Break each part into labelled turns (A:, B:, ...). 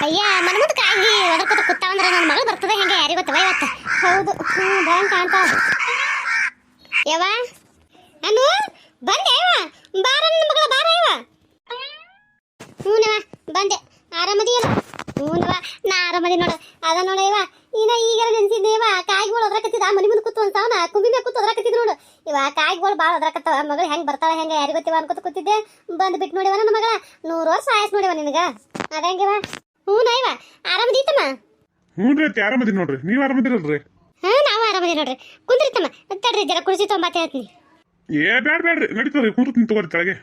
A: ಅಯ್ಯ ಮನಮುದ್ ಕಾಯಿ ಒದರ್ಕೊತ ಕೂತಾವಂದ್ರೆ ನನ್ನ ಮಗಳು ಬರ್ತದೆ ಹೆಂಗೆ ಯಾರಿಗೆ ಗೊತ್ತವ ಇವತ್ತು. ಹೌದು ಭಯಂಕ ಕಾಣ್ತಾವ. ಯವ್ವ ಅನು ಬಂದೆ ಯವ್ವ, ಬಾರ ನನ್ನ ಮಗಳ ಬಾರ ಯವ್ವ. ಹ್ಞೂನವ ಬಂದೆ. ಆರಾಮದಿಯಲ್ಲ? ಹ್ಞೂನವ ನಾ ಆರಾಮದಿ ನೋಡ. ಅದ ನೋಡ ಯವ್ವ, ಇನ್ನ ಈಗ ನೆನ್ಸಿದ್ದೇವ ಕಾಯಿಗಳು ಒದರಕತ್ತಿದ ಮನಿ ಮುಂದೆ ಕೂತು ಅಂತ ಅವನ ಕುಂಬಿ ಮೇಲೆ ಕೂತು ಒದರಕತ್ತಿದ್ ನೋಡು. ಇವ ಕಾಯಿಗಳು ಭಾಳ ಒದರಕತ್ತವ. ಮಗಳು ಹೆಂಗೆ ಬರ್ತಾಳ ಹೆಂಗೆ ಯಾರಿಗೆ ಗೊತ್ತಿವ ಅನ್ಕೋತ ಕೂತಿದ್ದೆ. ಬಂದು ಬಿಟ್ಟು ನೋಡಿವ ನನ್ನ ಮಗಳ. 100 ವರ್ಷ ಆಯಸ್ ನೋಡಿವ ನಿನಗ. ಅದಂಗಿವ. ಹ್ಞೂನ ಯವ್ವ ಆರಾಮದೀತಮ್ಮ?
B: ಹ್ಞೂ ರೀ ಆರಾಮದಿ ನೋಡ್ರಿ. ನೀವು ಆರಾಮದಿರಲ್ರಿ?
A: ಹಾ ನಾವು ಆರಾಮದಿ ನೋಡ್ರಿ. ಕುಂದ್ರಿತಮ್ಮ ತಡ್ರಿ ಜರ ಕುಡಿಸಿ ತೊಂಬತ್ತ ಹೇಳ್ತೀನಿ.
B: ಬ್ಯಾಡ್ರಿ ನಡೀತದ್ರಿ, ಕುಂತು ತಗೋರಿ ಕೆಳಗೆ.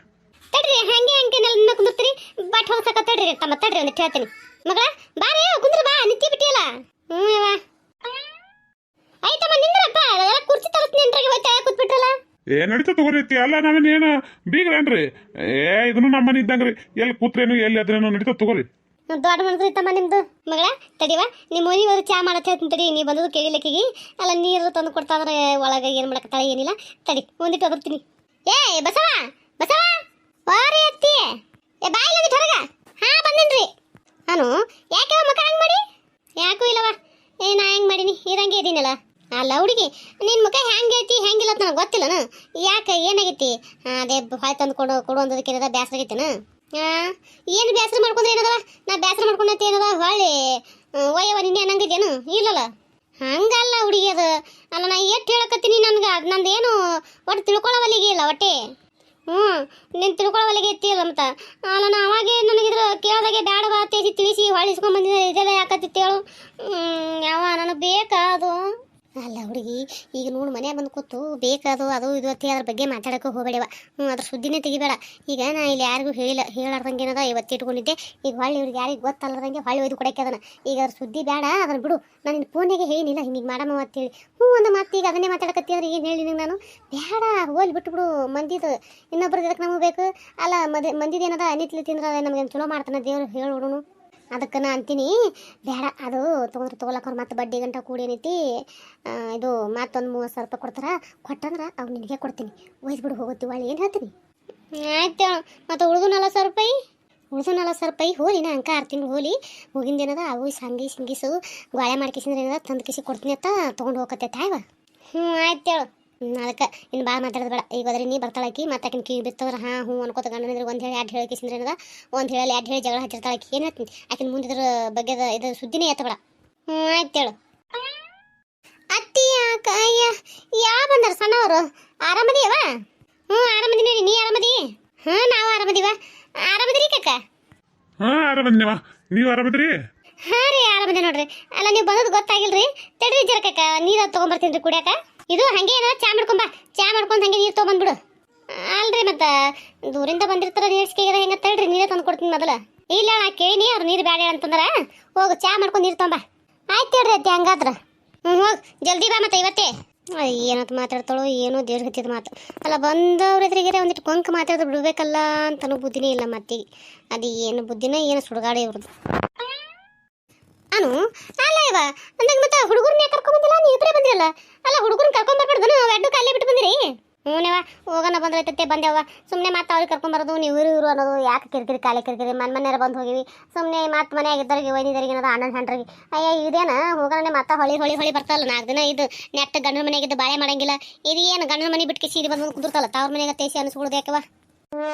A: ತಡ್ರಿ ಹಂಗೆ ಹಂಗೆ ನೆಲ ಕುಂದಿರ್ತೀರಿ. ಬಟ್ ಹೋಗ್ಸಕ ತಡ್ರಿ ತಮ್ಮ ತಡ್ರಿ ಒಂದಿಟ್ಟು ಹೇಳ್ತೀನಿ. ಮಗಳ ಬಾರೇ ಕುಂದ್ರ ಬಾ, ನಿತ್ತಿ ಬಿಟ್ಟಿಯಲ್ಲ. ಹ್ಞೂ ಯವ್ವ ಆಯ್ತಮ್ಮ ನಿಂದ್ರಪ್ಪ. ಕುರ್ಚಿ ತರಿಸ್ತೀನಿ ಎಂಟ್ರಾಗಿ ಹೋಯ್ತಾ ಕೂತ್ಬಿಟ್ರಲ್ಲ.
B: ನಡೀತ ತಗೋರಿ. ಅಲ್ಲ ನಾವೇನು ಬೀಗ್ರೇನ್ರಿ? ಇದನ್ನು ನಮ್ಮ ಮನೆ ಇದ್ದಂಗ್ರಿ. ಎಲ್ಲಿ ಕೂತ್ರೇನು ಎಲ್ಲಿ ಅದ್ರೇನು ನಡೀತ ತಗೋರಿ.
A: ದೊಡ್ಡ ಮನಸ್ಸು ಇತ್ತಮ್ಮ ನಿಮ್ದು. ಮಗಳ ತಡಿವ ನಿಮ್ಮ ಮನೆ ಹೋದ್ರೆ ಚಾ ಮಾಡತ್ತ ಹೇಳ್ತೀನಿ ತಡಿ. ನೀ ಬಂದದು ಕೇಳಿಲಕ್ಕಿಗೆ. ಅಲ್ಲ ನೀರು ತಂದು ಕೊಡ್ತಾ ಅಂದ್ರೆ ಒಳಗೆ ಏನು ಮಾಡಕತ್ತಾಳೆ ಏನಿಲ್ಲ. ತಡಿ ಒಂದಿಟ್ಟು ಒದರ್ತೀನಿ. ಏ ಬಸವ ಬಸವ ವಾರಿ ಅತ್ತಿ ಏ ಬಾಯಿಲ್ಲ ಒಂದಿಟ್ಟು ಹೊರಗ. ಹಾ ಬಂದೇನ್ರಿ. ನಾನು ಯಾಕೆ ಮಕ್ಕ ಹಂಗೆ ಮಾಡಿ? ಯಾಕೂ ಇಲ್ಲವ. ನಾ ಹೆಂಗೆ ಮಾಡೀನಿ ಇರಂಗೆ ಇದೀನಲ್ಲ. ಅಲ್ಲ ಹುಡುಗಿ ನಿನ್ನ ಮುಖ ಹೆಂಗೆ ಐತಿ ಹೆಂಗಿಲ್ಲ ಅಂತ ನನಗೆ ಗೊತ್ತಿಲ್ಲನ. ಯಾಕೆ ಏನಾಗೈತಿ? ಅದೇ ಹಾಯ್ ತಂದು ಕೊಡು ಅಂದದಕ್ಕೇನದ ಬೇಸರ ಆಗೈತೇನ? ಏನು ಬೇಸರ ಮಾಡ್ಕೊಂಡ್ರೆ ಏನದವ? ನಾ ಬೇಸರ ಮಾಡ್ಕೊಂಡೈತಿ ಏನದ ಹೊಳ್ಳಿ ಒಯ್ಯವ ನಿನ್ನೆ ಅನ್ನಂಗಿದ್ದೇನು? ಇಲ್ಲಲ್ಲ ಹಂಗಲ್ಲ ಹುಡುಗಿ ಅದು. ಅಲ್ಲ ನಾ ಎಷ್ಟು ಹೇಳಕತ್ತೀನಿ ನನ್ಗೆ ಅದು ನಂದೇನು ಒಟ್ಟು ತಿಳ್ಕೊಳ್ಳೋವಲ್ಲಿಗೆ ಇಲ್ಲ ಒಟ್ಟೆ. ನೀನು ತಿಳ್ಕೊಳ್ಳೋವಲ್ಲಿಗೆ ಇರ್ತೀಯಲ್ಲ ಮತ್ತ. ಅಲ್ಲ ನಾ ಅವಾಗೆ ನನಗಿದ್ರ ಕೇಳೋದಾಗೆ ಬೇಡ ಬಾ ತೇಸಿ ತಿಳಿಸಿ ಹೊಳಿಸ್ಕೊಂಬಂದಿದ್ದೆ. ಇದೆಲ್ಲ ಯಾಕತ್ತಿತ್ತೇಳು? ಯಾವ ನನಗೆ ಬೇಕಾ ಅದು? ಅಲ್ಲ ಹುಡುಗಿ ಈಗ ನೋಡು ಮನೆ ಬಂದು ಕೂತು ಬೇಕಾದು ಅದು ಇದು ಅತ್ತಿ ಅದ್ರ ಬಗ್ಗೆ ಮಾತಾಡೋಕೆ ಹೋಗಬೇಡವ. ಅದ್ರ ಸುದ್ದಿನೇ ತೆಗಿಬೇಡ. ಈಗ ನಾ ಇಲ್ಲಿ ಯಾರಿಗೂ ಹೇಳಾರ್ದಂಗೆ ಏನದ ಇವತ್ತು ಇಟ್ಕೊಂಡಿದ್ದೆ. ಈಗ ಹೊಳ್ಳಿ ಇವ್ರಿಗೆ ಯಾರಿಗೆ ಗೊತ್ತಲ್ಲದಂಗೆ ಹೊಳ್ಳಿ ಒಯ್ದು ಕೊಡಕ್ಕೆ ಅದನ್ನ. ಈಗ ಅದ್ರ ಸುದ್ದಿ ಬೇಡ, ಅದನ್ನ ಬಿಡು. ನಾನು ನಿನ್ನ ಫೋನಿಗೆ ಹೇಳಿಲ್ಲ ಹಿಂಗೆ ಮಾಡಮ್ಮ ಅಂತೇಳಿ. ಒಂದು ಮಾತು ಈಗ ಅದನ್ನೇ ಮಾತಾಡಕತ್ತಿ ಅಂದ್ರೆ ಏನು ಹೇಳಿ ನಾನು ಬೇಡ ಹೋಲಿ ಬಿಟ್ಬಿಡು. ಮಂದಿದು ಇನ್ನೊಬ್ರದ್ದು ಇದಕ್ಕೆ ನಮಗೆ ಬೇಕು. ಅಲ್ಲ ಮಂದಿದು ಏನದ ಅನಿತ್ಲಿ ತಿಂದ್ರೆ ನಮ್ಗೆ ಚಲೋ ಮಾಡ್ತಾನೆ ದೇವ್ರು ಹೇಳ್ಬಿಡುನು. ಅದಕ್ಕೆ ನಾ ಅಂತೀನಿ ಬೇಡ. ಅದು ತೊಗೊಳಕ್ಕೆ ಮತ್ತೆ ಬಡ್ಡಿ ಗಂಟ ಕೂಡಿ ಏನೈತಿ ಇದು ಮತ್ತೊಂದು 30,000 ರೂಪಾಯಿ ಕೊಡ್ತಾರ. ಕೊಟ್ಟಂದ್ರೆ ಅವ್ರು ನಿನಗೆ ಕೊಡ್ತೀನಿ. ಒಯ್ದುಬಿಡು ಹೋಗುತ್ತೀವಿ ಒಳ್ಳೆ ಏನು ಹೇಳ್ತೀನಿ. ಆಯ್ತು ಮತ್ತು ಉಳಿದು 40,000 ರೂಪಾಯಿ. ಉಳಿದು 40,000 ರೂಪಾಯಿ ಹೋಲಿ. ನಾ ಅಂಕ 6 ತಿಂಗಳು ಹೋಲಿ ಹೋಗಿಂದೇನದ ಅವು ಸಂಗೀಸು ಗಾಳೆ ಮಾಡ್ಕಿಸಿದ್ರೆ ಏನದ ತಂದು ಕಿಸಿ ಕೊಡ್ತೀನಿ ಅಂತ ತೊಗೊಂಡು ಹೋಗತ್ತೆ ತಾಯವ. ಆಯ್ತು ಹೇಳು. ಅದಕ್ಕೆ ಇನ್ನು ಭಾಳ ಮಾತಾಡೋದು ಬೇಡ. ಈಗ ಅದ್ರಿ ನೀ ಬರ್ತಾಳಕಿ ಮತ್ತೆ ಆಕಿನ ಕಿವಿ ಬಿತ್ತಂದ್ರೆ ಹ್ಞೂ ಅನ್ಕೋತ ಗಂಡನಿದ್ರೆ ಒಂದು ಹೇಳಿ 2 ಹೇಳಿ ಕಿಸಿದ್ರೆ ಏನದ ಒಂದು ಹೇಳಿ 2 ಹೇಳಿ ಜಗಳ ಹಚ್ಚಿರ್ತಾಳಕಿ. ಏನು ಹೇಳ್ತೀನಿ ಆಕಿನ ಮುಂದಿದ್ರ ಬಗ್ಗೆ ಇದ್ರ ಸುದ್ದಿನೇ ಎತ್ತಬೇಡ. ಆಯ್ತು ಹೇಳು. ಅತ್ತಿ ಅಯ್ಯ ಯಾವ ಬಂದಾರ ಸಣ್ಣವರು? ಆರಾಮದಿಯವ? ಆರಾಮದಿ ನೋಡಿ. ನೀ ಆರಾಮದಿ? ನಾವು ಆರಾಮದಿವ. ಆರಾಮದಿರಿ ಕಕ್ಕ?
B: ಆರಾಮದಿನವ. ನೀವು ಆರಾಮದ್ರಿ?
A: ರೀ ಆರಾಮದಿ ನೋಡ್ರಿ. ಅಲ್ಲ ನೀವು ಬಂದದ್ದು ಗೊತ್ತಾಗಿಲ್ರಿ. ತಡ್ರಿ ಜರ ಕಕ್ಕ ನೀರು ತೊಗೊಂಬರ್ತೀನಿ ರೀ ಕುಡಿಯಾಕ. ಇದು ಹಂಗೆ ಏನಾರ ಚಾ ಮಾಡ್ಕೊಂಬ. ಚಾ ಮಾಡ್ಕೊಂಡು ಹಂಗೆ ನೀರು ತೊಗೊಂಬಂದ್ಬಿಡು. ಅಲ್ರಿ ಮತ್ತೆ ದೂರಿಂದ ಬಂದಿರ್ತಾರ ನೀರ್ಸ್ಕಿಗೆ ಹೆಂಗೆ ತಡ್ರಿ ನೀರೇ ತಂದು ಕೊಡ್ತೀನಿ ಮೊದಲ. ಇಲ್ಲ ನಾ ಕೇಳಿನಿ ಅವ್ರು ನೀರು ಬೇಡ ಅಂತಂದ್ರೆ ಹೋಗು ಚಾ ಮಾಡ್ಕೊಂಡು ನೀರು ತೊಗೊಂಬ. ಆಯ್ತು ಹೇಳ್ರಿ ಅತ್ತಿ ಹಂಗಾದ್ರೆ. ಹೋಗಿ ಜಲ್ದಿ ಬಾ ಮತ್ತೆ ಇವತ್ತೇ. ಏನಂತ ಮಾತಾಡ್ತಾಳೋ ಏನೋ ದೇವ್ರ ಹತ್ತಿದ ಮಾತು. ಅಲ್ಲ ಬಂದವ್ರ ಎದುರಿಗೆರೆ ಒಂದಿಟ್ಟು ಕೊಂಕ ಮಾತಾಡಿದ್ರೆ ಬಿಡ್ಬೇಕಲ್ಲ ಅಂತನೂ ಬುದ್ಧಿನೇ ಇಲ್ಲ ಮತ್ತೀಗ. ಅದು ಏನು ಬುದ್ಧಿನ ಏನು ಸುಡುಗಾಡೆ ಇವ್ರದ್ದು. ನಾನು ಅಲ್ಲ ಇವ ಅಂದಾಗ ಮತ್ತೆ ಹುಡುಗರನ್ನ ಕರ್ಕೊಂಬಂದಿಲ್ಲ, ನೀವು ಇಬ್ಬರೇ ಬಂದಿರಲ್ಲ. ಅಲ್ಲ ಹುಡುಗರನ್ನ ಕರ್ಕೊಂಬರ್ಬಾರ್ದು, ಅಡ್ಡು ಕಾಲೇ ಬಿಟ್ಟು ಬಂದಿರಿ. ಹ್ಞೂನವ ಹೋಗೋಣ ಬಂದ್ರೈತತ್ತೆ ಬಂದೆವ. ಸುಮ್ಮನೆ ಮತ್ತೆ ಅವ್ರಿಗೆ ಕರ್ಕೊಂಬರೋದು ನೀವು ಇವರು ಅನ್ನೋದು ಯಾಕೆ ಕಿರಿಕಿರಿ ಕಾಲೇ ಕಿರಿಕಿರಿ. ಮನೆಯಾರ ಬಂದು ಹೋಗಿವಿ ಸುಮ್ಮನೆ ಮತ್ತೆ ಮನೆಯಾಗಿದ್ದವ್ರಿಗೆ ಒಯ್ದಿದ್ದರಿಗೆ ಏನದ ಅಣ್ಣನ ಹಂಡ್ರಿಗೆ ಅಯ್ಯ ಇದೇನ ಹೋಗೋಣ ಮತ್ತೆ ಹೊಳಿ ಬರ್ತಲ್ಲ. 4 ದಿನ ಇದು ನೆಟ್ಟ ಗಂಡನ ಮನೆಯಾಗಿದ್ದು ಬಾಳೆ ಮಾಡಂಗಿಲ್ಲ. ಇದು ಏನು ಗಂಡನ ಮನೆ ಬಿಟ್ಟು ಸೀದಿ ಬಂದು ಕುದುರ್ತಲ್ಲ ತವ್ರ ಮನೆಯಾಗ ತೇಸಿ ಅನಿಸ್ಬಿಡ್ದು ಯಾಕವ?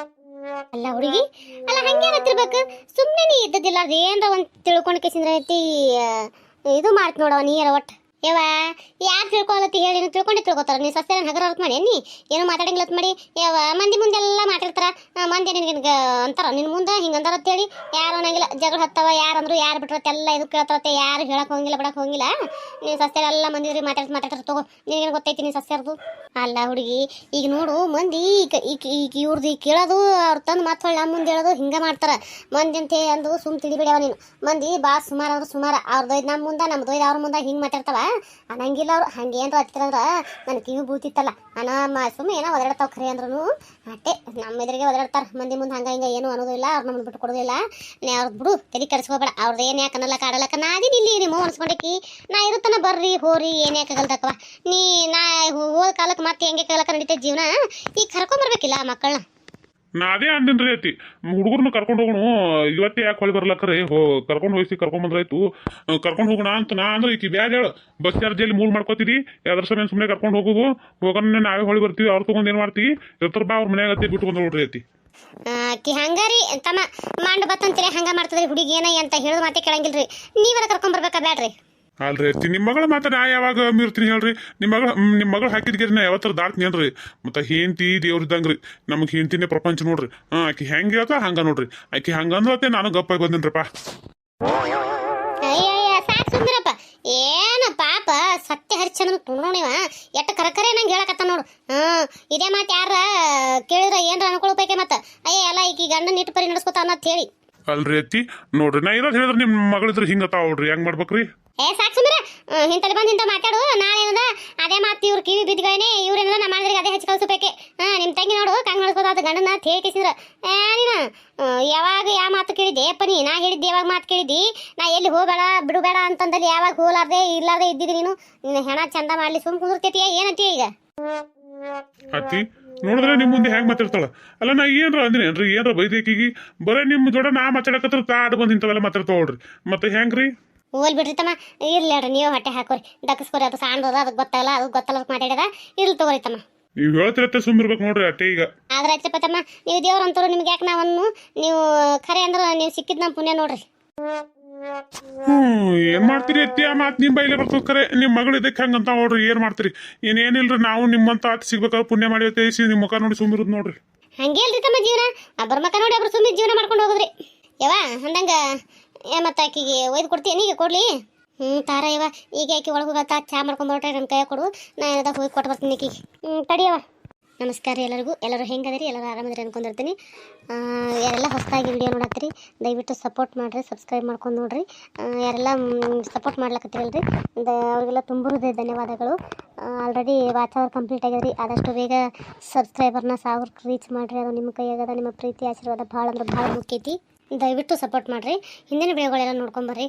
A: ಅಲ್ಲ ಹುಡುಗಿ ಅಲ್ಲ ಹಂಗೆ ಏನತ್ತಿರ್ಬೇಕು. ಸುಮ್ಮನೆ ನೀ ಇದ್ದದಿಲ್ಲ ಅದು ಏನರ ಒಂದು ತಿಳ್ಕೊಂಡು ಕೇಸಿಂದ್ರೆ ಐತಿ ಇದು ಮಾಡ್ತಿ ನೋಡವ ನೀರ ಒಟ್ಟು. ಯವ್ವ ಯಾರು ತಿಳ್ಕೊಳತ್ತಿ ಹೇಳಿ ತಿಳ್ಕೊಂಡೆ ತಿಳ್ಕೊತಾರ. ನೀ ಸಸ್ಯ ಹಗರ ಮಾಡಿ ನೀ ಏನೋ ಮಾತಾಡಂಗಿಲ್ಲತ್ ಮಾಡಿ. ಯವ್ವ ಮಂದಿ ಮುಂದೆಲ್ಲ ಮಾತಾಡ್ತಾರ. ಮಂದಿ ನಿನ್ಗೆ ಅಂತಾರ ನಿನ್ನ ಮುಂದೆ ಹಿಂಗೆ ಅಂದಾರ ಅಂತೇಳಿ ಯಾರು ಅನ್ನಂಗಿಲ್ಲ. ಜಗಳ ಹತ್ತವ ಯಾರಂದ್ರು ಯಾರು ಬಿಟ್ರತ್ತೆ ಎಲ್ಲ ಇದು ಕೇಳ್ತಾರತ್ತೆ. ಯಾರು ಹೇಳಕ್ಕೆ ಹೋಗಿಲ್ಲ ಬಿಡಕ್ಕೆ ಹೋಗಿಲ್ಲ. ನೀನು ಸಸ್ಯ ಎಲ್ಲ ಮಂದಿ ಮಾತಾಡ್ತಾರೆ ತಗೋ. ನಿನಗೇನು ಗೊತ್ತೈತಿ ನೀನು ಸಸ್ಯರ್ದು? ಅಲ್ಲ ಹುಡುಗಿ ಈಗ ನೋಡು ಮಂದಿ ಈಗ ಇವ್ರದ್ದು ಈಗ ಕೇಳೋದು ಅವ್ರು ತಂದು ಮತ್ತೆ ಹೊಳ್ಳಿ ನಮ್ಮ ಮುಂದೆ ಹೇಳೋದು ಹಿಂಗೆ ಮಾಡ್ತಾರೆ. ಮಂದಿ ಅಂತ ಅಂದು ಸುಮ್ಮ ತಿಳಿಬಿಡ್ಯಾವ ನೀನು. ಮಂದಿ ಭಾಳ ಸುಮಾರು ಆದ್ರೆ ಸುಮಾರು ಅವ್ರದೊಯ್ದು ನಮ್ಮ ಮುಂದೆ ನಮ್ದೊಯ್ದು ಅವ್ರ ಮುಂದೆ ಹಿಂಗೆ ಮಾತಾಡ್ತಾವ ಅನ್ನಂಗಿಲ್ಲ ಅವ್ರು. ಹಂಗೆ ಏನಾರು ಹತ್ತಿರಂದ್ರೆ ನನ್ನ ಕಿವಿ ಬೂತಿತ್ತಲ್ಲ ಅನ್ನ ಸುಮ್ಮನೆ ಏನೋ ಒದರಾಡ್ತಾವ ಖರೆ ಅಂದ್ರೂ ಅಟ್ಟೆ ನಮ್ಮ ಎದುರಿಗೆ ಒದರಾಡ್ತಾರೆ. ಮಂದಿ ಮುಂದೆ ಹಂಗೆ ಹಿಂಗೆ ಏನೂ ಅನ್ನೋದಿಲ್ಲ. ಅವ್ರು ನಮ್ಮನ್ನು ಬಿಟ್ಟು ಕೊಡೋದಿಲ್ಲ. ಅವ್ರದ್ದು ಬಿಡು ತಲೆ ಕೆಡಿಸ್ಕೋಬೇಡ. ಅವ್ರದ್ದು ಏನು ಯಾಕೆ ಅನ್ನಲ್ಲ ಕಾಡಲಕ್ಕ ನಾದಿನ ಇಲ್ಲಿ ನಿಮ್ಮ ಅನ್ಸ್ಕೊಂಡೇಕಿ ನಾ ಇರುತ್ತಾನ ಬರ್ರಿ ಹೋರಿ ಏನು ಯಾಕಾಗಲ್ದಕ್ಕವ. ನಾ ಹೋದ ಕಾಲಕ್ಕೆ ಮತ್ತೆ ಹೆಂಗೆ ಕಾಲಕ್ಕೆ ನಡೀತೈತೆ ಜೀವನ. ಈಗ ಕರ್ಕೊಂಬರ್ಬೇಕಿಲ್ಲ ಮಕ್ಕಳನ್ನ.
B: ನಾ ಅದೇ ಅಂದಿನ್ರಿ ಅತ್ತಿ ಹುಡುಗರ್ನ ಕರ್ಕೊಂಡು ಹೋಗೋಣ ಇವತ್ತೇ ಯಾಕೆ ಹೊಳಿ ಬರ್ಲಕ್ಕರೆ ಕರ್ಕೊಂಡು ಹೋಗಿಸಿ ಕರ್ಕೊಂಡ್ ಬಂದ್ರಾಯ್ತು ಕರ್ಕೊಂಡು ಹೋಗೋಣ ಅಂತ ನಾ ಅಂದ್ರೆ ಈಕಿ ಬ್ಯಾಡ ಹೇಳು ಬಸ್ ಚಾರ್ಜಲ್ಲಿ ಮೂರ್ ಮಾಡ್ಕೋತೀರಿ ಯಾವ್ದ್ರ ಸಮಯ ಸುಮ್ಮನೆ ಕರ್ಕೊಂಡು ಹೋಗೋದು ಹೋಗೋಣ ನಾವೇ ಹೊಳಿ ಬರ್ತೀವಿ ಅವ್ರು ತಗೊಂಡ್ ಏನ್ ಮಾಡ್ತೀವಿ ಇರ್ತಾರ ಬಾ ಅವ್ರ ಮನ್ಯಾಗ ಅತ್ತಿ ಬಿಟ್ಟು ಬಂದ್ ನೋಡ್ರಿ ಅತ್ತಿ
A: ಆಕಿ ಹಂಗಾರಿ ತಮ್ಮ ಮಾಂಡ್ ಬತ್ತಂತೀರಿ ಹಂಗ ಮಾಡ್ತದ್ರಿ ಹುಡುಗಿ ಏನ ಅಂತ ಹೇಳಿದ್ ಮಾತೇ ಕೇಳಂಗಿಲ್ರಿ ನೀವರ ಕರ್ಕೊಂಡ್ ಬರ್ಬೇಕಾ ಬ್ಯಾಡ್ರಿ
B: ಅಲ್ರಿ ಅತ್ತಿ ನಿಮ್ಮ ಮಗಳ ಮಾತ್ರ ನಾ ಯಾವಾಗ ಮೀರ್ತೀನಿ ಹೇಳ್ರಿ ನಿಮ್ಮ ಮಗಳು ಹಾಕಿದ್ಗೆ ನಾ ಯಾವತ್ತರ ದಾಟ್ತೀನಿ ಅಲ್ರಿ ಮತ್ತೆ ಹೆಂಡತಿ ದೇವ್ರಿದ್ದಂಗ್ರಿ ನಮಗೆ ಹೆಂಡತಿನೇ ಪ್ರಪಂಚ ನೋಡ್ರಿ ಆಕಿ ಹೆಂಗ್ ಹೇಳ್ತಾ ಹಂಗ ನೋಡ್ರಿ ಆಕಿ ಹಂಗ ಅಂದ್ರತ್ತೆ ನಾನು ಗಪ್ಪಾಗಿ ಬಂದಿನ್ರಿಪ್ಪ
A: ಅಯ್ಯಯ್ಯ ಸಾಕ್ ಸುಂದರಪ್ಪ ಏನ ಪಾಪ ಸತ್ಯ ಹರಿಚಂದ್ರ ತುಣೋಣಿವ ಎಟ್ಟ ಕರಕರೆ ನಂಗೆ ಹೇಳಕತ್ತ ನೋಡು ಇದೇ ಮಾತು ಯಾರ ಕೇಳಿದ್ರ ಏನ್ರ ಅನ್ಕೊಳ್ಬೇಕೆ ಮತ್ತ ಅಯ್ಯ ಎಲ್ಲ ಈಗ ಗಂಡನ ಇಟ್ಟು ಪರಿ ನಡೆಸ್ಕೊತ ಅನ್ನತ್ ಹೇಳಿ
B: ಅಲ್ರಿ ಅತ್ತಿ ನೋಡ್ರಿ ನಾ ಇರೋದು ಹೇಳಿದ್ರೆ ನಿಮ್ಮ ಮಗಳಿದ್ರೆ ಹಿಂಗತ್ತಾವ ನೋಡ್ರಿ ಹೆಂಗ್ ಮಾಡ್ಬೇಕ್ರಿ
A: ಸಾಕ್ ಸುಂದರ ಇಂತಲ್ಲಿ ಬಂದು ಇಂತ ಮಾತಾಡು ನಾಳೆ ಏನದ ಅದೇ ಮಾತು ಇವ್ರು ಕಿವಿ ಬಿದ್ಗೇನೆ ಇವ್ರೇನದ ನಮ್ಮ ಮಾಡಿದ್ರಿಗೆ ಅದೇ ಹಚ್ಚಿ ಕಳ್ಸಬೇಕೆ ನಿಮ್ ತಂಗಿ ನೋಡು ಕಂಗ್ ನಡೆಸ್ಕೋದ ಗಂಡನ ಹೇಳಿಸಿದ್ರ ನೀನು ಯಾವಾಗ ಯಾವ ಮಾತು ಕೇಳಿದ್ದೆ ಅಪ್ಪ ನಾ ಹೇಳಿದ್ದೆ ಯಾವಾಗ ಮಾತು ಕೇಳಿದ್ದಿ ನಾ ಎಲ್ಲಿ ಹೋಗಬೇಡ ಬಿಡುಬೇಡ ಅಂತಂದಲ್ಲಿ ಯಾವಾಗ ಹೋಲಾರ್ದೆ ಇರ್ಲಾರ್ದೆ ಇದ್ದಿದ್ದು ನೀನು ಹೆಣ ಚಂದ ಮಾಡ್ಲಿ ಸುಮ್ ಕುಂದಿರ್ತೀಯ ಏನಂತೀಯ ಈಗ
B: ಅತ್ತಿ ನೋಡಿದ್ರೆ ನಿಮ್ ಮುಂದೆ ಹೆಂಗ್ ಮಾತಾಡ್ತಾಳ ಅಲ್ಲ ನಾ ಏನ್ರ ಅಂದಿನೇನ್ರಿ ಏನ್ರ ಬೈದೇಕಿಗಿ ಬರೇ ನಿಮ್ ಜೋಡ ನಾ ಮಾತಾಡಕತ್ರ ತಾಡ್ ಬಂದ್ ಇಂಥವೆಲ್ಲ ಮಾತಾಡ್ತಾವಳ್ರಿ ಮತ್ತೆ ಹೆಂಗ್ರಿ
A: ಹೋಲ್ ಬಿಡ್ರಿ ತಮ್ಮ ಇರ್ಲಿ ಹೇಳ್ರಿ ನೀವು ಹೊಟ್ಟೆ ಹಾಕೋರಿ ದಕ್ಕಸ್ಕೋರಿ ಅದು ಸಾಂಡದ ಅದಕ್ಕೆ ಗೊತ್ತಾಗಲ್ಲ ಅದು ಗೊತ್ತಲ್ಲ ಮಾತಾಡ್ಯದ ಇರ್ಲಿ ತಗೋರಿ ತಮ್ಮ
B: ನೀವು ಹೇಳ್ತಿರತ್ತೆ ಸುಮ್ಮಿರ್ಬೇಕು ನೋಡ್ರಿ ಅಟ್ಟೆ ಈಗ
A: ಆದ್ರೆ ಆಯ್ತಪ್ಪ ತಮ್ಮ ನೀವು ದೇವ್ರ ಅಂತವ್ರು ನಿಮ್ಗೆ ಯಾಕೆ ನಾವನ್ನು ನೀವು ಖರೆ ಅಂದ್ರೆ ನೀವು ಸಿಕ್ಕಿದ್ ನಮ್ಮ ಪುಣ್ಯ ನೋಡ್ರಿ
B: ಏನ್ ಮಾಡ್ತೀರಿ ಅತ್ತಿ ಆ ಮಾತು ನಿಮ್ ಬೈಲೆ ಬರ್ತದ ಖರೆ ನಿಮ್ ಮಗಳು ಇದಕ್ಕೆ ಹಂಗಂತ ನೋಡ್ರಿ ಏನ್ ಮಾಡ್ತೀರಿ ಏನಿಲ್ರಿ ನಾವು ನಿಮ್ಮಂತ ಆತ ಸಿಗ್ಬೇಕಾದ್ರೆ ಪುಣ್ಯ ಮಾಡಿ ತೇಸಿ ನಿಮ್ ಮುಖ ನೋಡಿ ಸುಮ್ಮಿರೋದು ನೋಡ್ರಿ
A: ಹಂಗೆ ಇಲ್ರಿ ತಮ್ಮ ಜೀವನ ಒಬ್ಬರ ಮಕ್ಕ ನೋಡಿ ಒಬ್ರು ಸುಮ್ಮನೆ ಜೀವನ ಮಾಡ್ಕೊಂಡು ಹೋಗುದ್ರಿ ಯವ ಅಂದಂಗ ಮತ್ತೆ ಆಕಿಗೆ ಒಯ್ದು ಕೊಡ್ತೀನಿ ಈಗ ಕೊಡ್ಲಿ ತಾರ ಯವ ಈಗ ಆಕಿ ಒಳಗೆ ಹೋಗತ್ತಾ ಚಾ ಮಾಡ್ಕೊಂಡು ಹೊರಟ್ರೆ ನನ್ನ ಕೈ ಕೊಡು ನಾ ಏನಾದ ಹೋಗಿ ಕೊಟ್ಟು ಬರ್ತೀನಿ ಆಕಿಗೆ ತಡಿಯವ ನಮಸ್ಕಾರ ಎಲ್ಲರಿಗೂ ಎಲ್ಲರೂ ಹೆಂಗದಿರಿ ಎಲ್ಲರೂ ಆರಾಮದಿರಿ ಅನ್ಕೊಂಡಿರ್ತೀನಿ ಯಾರೆಲ್ಲ ಹೊಸದಾಗಿ ವಿಡಿಯೋ ನೋಡತ್ತೀರಿ ದಯವಿಟ್ಟು ಸಪೋರ್ಟ್ ಮಾಡಿರಿ ಸಬ್ಸ್ಕ್ರೈಬ್ ಮಾಡ್ಕೊಂಡು ನೋಡ್ರಿ ಯಾರೆಲ್ಲ ಸಪೋರ್ಟ್ ಮಾಡ್ಲಕತ್ತೀರಲ್ರಿ ಅವರಿಗೆಲ್ಲ ತುಂಬ ಧನ್ಯವಾದಗಳು ಆಲ್ರೆಡಿ ವಾಚ್ ಅವರ್ ಕಂಪ್ಲೀಟ್ ಆಗ್ಯದ್ರಿ ಆದಷ್ಟು ಬೇಗ ಸಬ್ಸ್ಕ್ರೈಬರ್ನ 1000 ರೀಚ್ ಮಾಡಿರಿ ಅದು ನಿಮ್ಮ ಕೈಯಾಗದ ನಿಮ್ಮ ಪ್ರೀತಿ ಆಶೀರ್ವಾದ ಭಾಳ ಅಂದ್ರೆ ಭಾಳ ಮುಖ್ಯ ಐತಿ ದಯವಿಟ್ಟು ಸಪೋರ್ಟ್ ಮಾಡಿರಿ ಹಿಂದಿನ ವಿಡಿಯೋಗಳೆಲ್ಲ ನೋಡ್ಕೊಂಬರ್ರಿ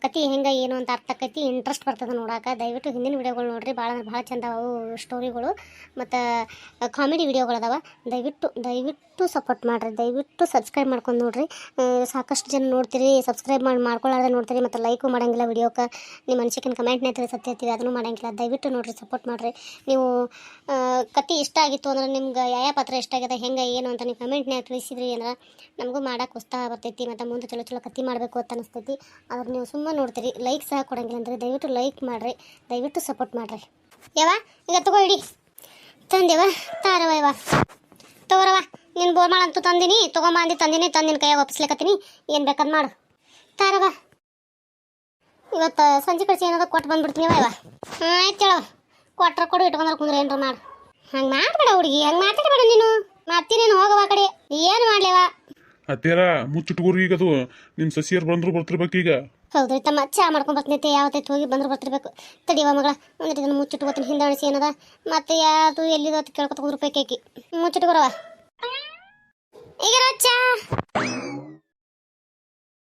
A: ಕತೆ ಹೆಂಗೆ ಏನು ಅಂತ ಅರ್ಥ ಆಕೈತಿ ಇಂಟ್ರೆಸ್ಟ್ ಬರ್ತದೆ ನೋಡೋಕೆ ದಯವಿಟ್ಟು ಹಿಂದಿನ ವಿಡಿಯೋಗಳು ನೋಡಿರಿ ಭಾಳ ಚಂದ ಅವು ಸ್ಟೋರಿಗಳು ಮತ್ತು ಕಾಮಿಡಿ ವಿಡಿಯೋಗಳದಾವ ದಯವಿಟ್ಟು ಸಪೋರ್ಟ್ ಮಾಡಿರಿ ದಯವಿಟ್ಟು ಸಬ್ಸ್ಕ್ರೈಬ್ ಮಾಡ್ಕೊಂಡು ನೋಡಿರಿ ಸಾಕಷ್ಟು ಜನ ನೋಡ್ತೀರಿ ಸಬ್ಸ್ಕ್ರೈಬ್ ಮಾಡ್ಕೊಳ್ಳಾರ್ದೆ ನೋಡ್ತೀರಿ ಮತ್ತು ಲೈಕು ಮಾಡೋಂಗಿಲ್ಲ ವಿಡಿಯೋಕ್ಕೆ ನಿಮ್ಮ ಮನುಷ್ಯಕಿನ ಕಮೆಂಟ್ನೇ ಸತ್ಯ ಇರ್ತೀವಿ ಅದನ್ನು ಮಾಡೋಂಗಿಲ್ಲ ದಯವಿಟ್ಟು ನೋಡಿರಿ ಸಪೋರ್ಟ್ ಮಾಡಿರಿ ನೀವು ಕತೆ ಇಷ್ಟ ಆಗಿತ್ತು ಅಂದ್ರೆ ನಿಮ್ಗೆ ಯಾವ ಪಾತ್ರ ಇಷ್ಟ ಆಗಿದೆ ಹೆಂಗೆ ಏನು ಅಂತ ನೀವು ಕಮೆಂಟ್ನಾಗ ತಿಳಿಸಿದ್ರಿ ಅಂದ್ರೆ ನಮಗೂ ಮಾಡೋಕೆ ಉತ್ಸಾಹ ಬರ್ತೈತಿ ಮತ್ತು ಮುಂದೆ ಚಲೋ ಕತೆ ಮಾಡಬೇಕು ಅಂತ ಅನಿಸ್ತೈತಿ ಆದ್ರೆ ನೀವು ಸುಮ್ಮನೆ ನೋಡ್ತೀರಿ ಲೈಕ್ ಸಹ ಕೊಡೋಂಗಿಲ್ಲ ಅಂದರೆ ದಯವಿಟ್ಟು ಲೈಕ್ ಮಾಡಿರಿ ದಯವಿಟ್ಟು ಸಪೋರ್ಟ್ ಮಾಡಿರಿ ಯವ ಈಗ ತಗೋ ಇಡಿ ತಂದೆವ ತಾರವ ಯವ ತಗೋರವ ನೀನು ಬೋರ್ಮಾಳ ಅಂತೂ ತಂದಿನಿ ತೊಗೊಂಬಂದು ತಂದಿನ ಕೈಯಾಗ ಒಪ್ಪಿಸ್ಲಿಕ್ಕತ್ತೀನಿ ಏನು ಬೇಕಾದ್ ಮಾಡು ತಾರವ ಇವತ್ತು ಸಂಜೆ ಕಳಿಸಿ ಏನಾದ್ರು ಕೊಟ್ಟು ಬಂದ್ಬಿಡ್ತೀನಿ ಯವ ಆಯ್ತು ಹೇಳವ ಕೊಟ್ರ ಕೊಡು ಇಟ್ಕೊಂಡ್ರೆ ಕುಂದ್ರೆ ಏನ್ರ ಮಾಡು ಹಂಗೆ ಮಾಡಬೇಡ ಹುಡುಗಿ ಹಂಗೆ ಮಾತಾಡಬೇಡ ನೀನು ಮತ್ತೀನೇನು ಹೋಗವ ಕಡೆ ಏನು ಮಾಡ್ಲೇವ
B: ಅತ್ತೇರ ಮುಚ್ಚಿಟ್ಕೋರಿ ಈಗ ಅದು ನಿಮ್ ಸಸಿಯರ್ ಬರ್ತಿರ್ಬೇಕು ಈಗ
A: ಹೌದ್ರಿ ತಮ್ಮ ಚಾ ಮಾಡ್ಕೊಂಡ್ ಬರ್ತೀನಿ ಯಾವತ್ತೈತೆ ಹೋಗಿ ಬಂದ್ರೆ ಬರ್ತಿರ್ಬೇಕು ತಡಿವ ಮಗಳ ಒಂದಿಟ್ಟು ಇದನ್ನು ಮುಚ್ಚಿಟ್ಕೋತೀನಿ ಹಿಂದೆ ಅಣಿಸಿ ಏನದ ಮತ್ತೆ ಯಾವುದು ಎಲ್ಲಿದ ಅಂತ ಕೇಳ್ಕೊತ ಕುಂದ್ರಬೇಕಿ ಮುಚ್ಚಿಟ್ಕೊರವ ಈಗ ಚಾ